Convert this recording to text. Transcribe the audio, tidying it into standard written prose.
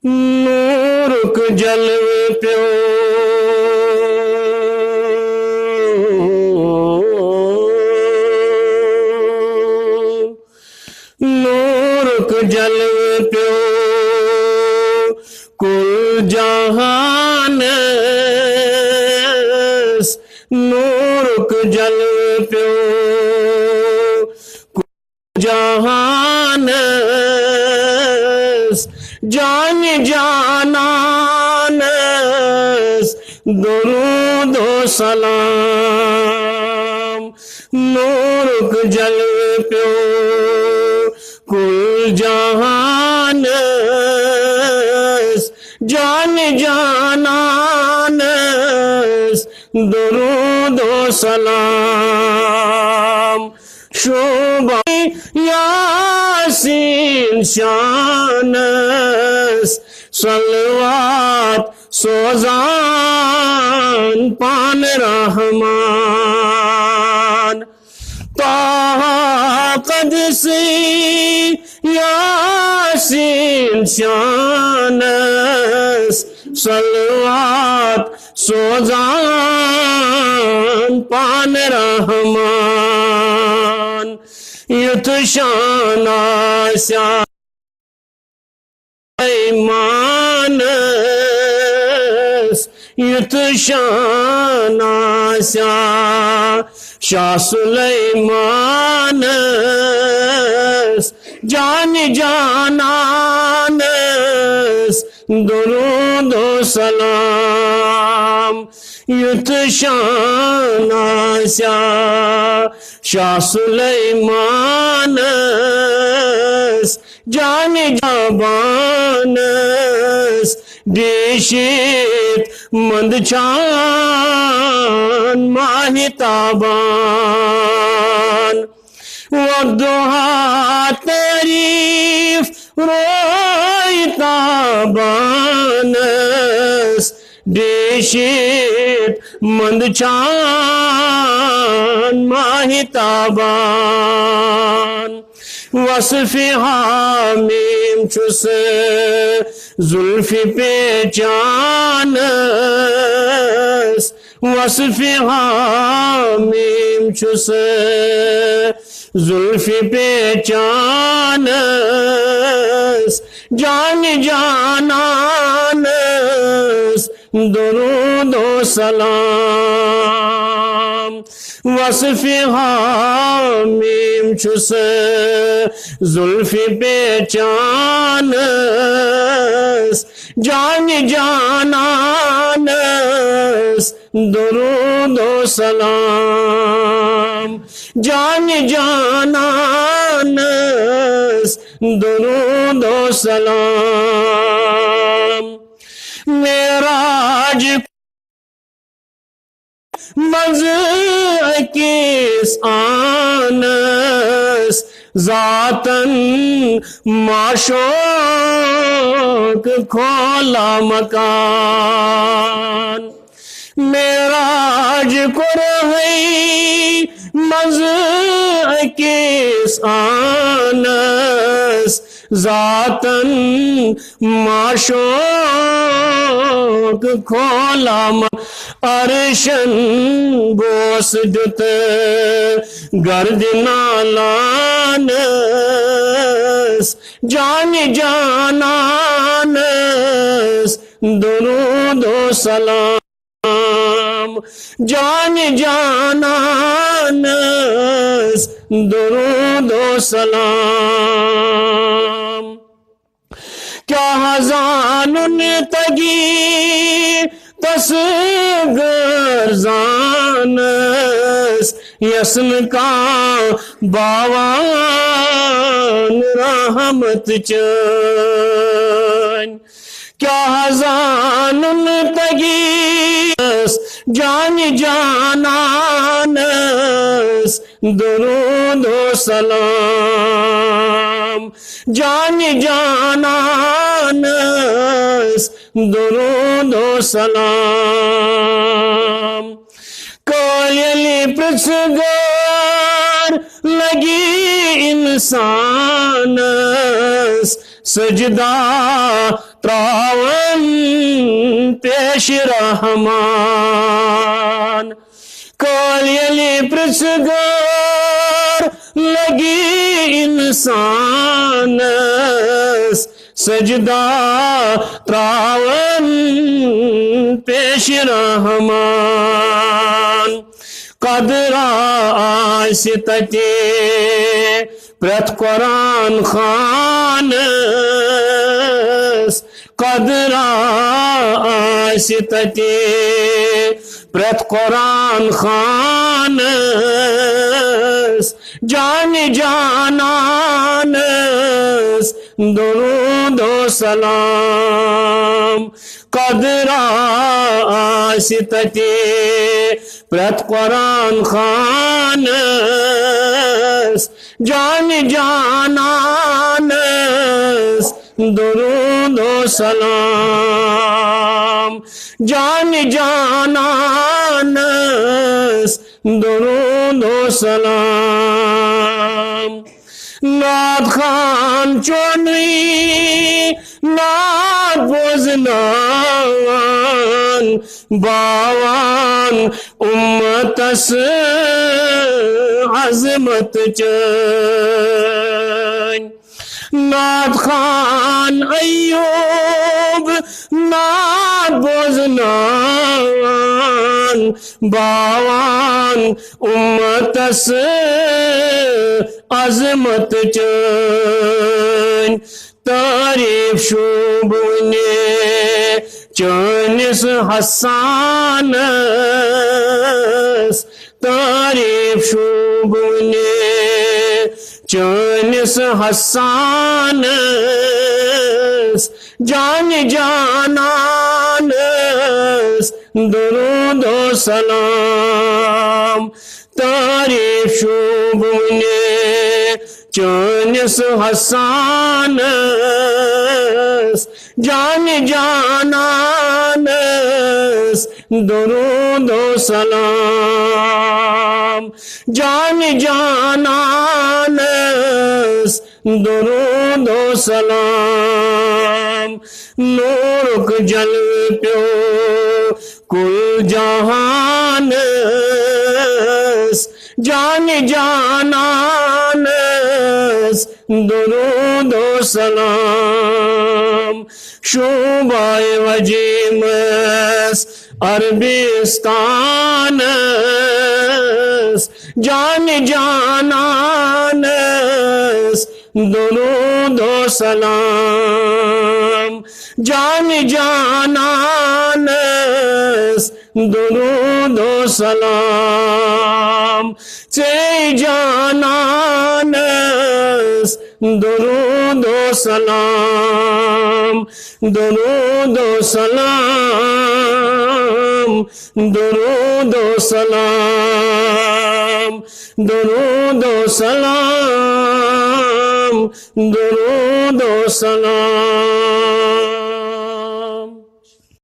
نورک جلوے پیو نورک جلوے پیو کل جہان نورک جلوے پیو کل جہان جان جانانس درود و سلام نورک جلوے پیو کل جہانس جان جانانس درود و سلام شوبہ یاسین شانس صلوات سوزان پان رحمان طه قدسی یاسین شانس صلوات سوزان پان رحمان یت شان آسیا ایمانس یت شان آسیا شاہ سلیمانس جان جانانس درود و سلام یت شان آسیا شاہ سلیمانس جان جابانس دیشت مند چان ماہ تابان والضحى تعریف روی تابانس دیشت مند چان ماہ تابان وصف حامیم چس زلف پیچانس وصف حامیم چس زلف پیچانس جان جانانس درود و سلام وصف حامیم چس زلف پیچانس جان جانانس درود و سلام جان جانانس درود و سلام معراج مزع کس آنس ذاتن معشوق کھولا مکان معراج کرہی مزع کس آنس ذاتن معشوق کھولا عرشن بوس جت گرد نالانس جان جانانس درود و سلام جان جانانس درود و سلام کیا حزانن تگی تصغر زانس یسن کا باوان رحمت چن کیا حزانن تگی جان جانانس درود و سلام جان جانانس درود و سلام کویلی پرسگار لگی انسانس سجدہ تراون پیش رحمان کال یلی پرژگار لگی انسانس سجدہ تراون پیش رحمان قدر آسی تتی پرت قرآن خانس قدر آسی تتی پرت قرآن خانس جان جانانس درود و سلام قدر آسی تتی پرت قرآن خانس جان جانانس درود و سلام جان جانانس درود و سلام ناد خان چونی ناد بوزنان باوان امتس عظمت چن ناد خان ایوب ناد بوزنان باوان امتس عظمت چن تعریف شوبنے چانس حسانس تعریف شوبنے چانس حسانس جان جانانس درود و سلام تعریف شوبنے چانس حسانس جان جانانس درود و سلام جان جانانس درود و سلام نورک جل پیو کل جہانس جان جانانس درود و سلام شعبۂ وجیمس عربستانس جان جانانس درود و سلام جان جانانس درود و سلام سی جانانس درود و سلام درود و سلام درود و سلام درود و سلام درود و سلام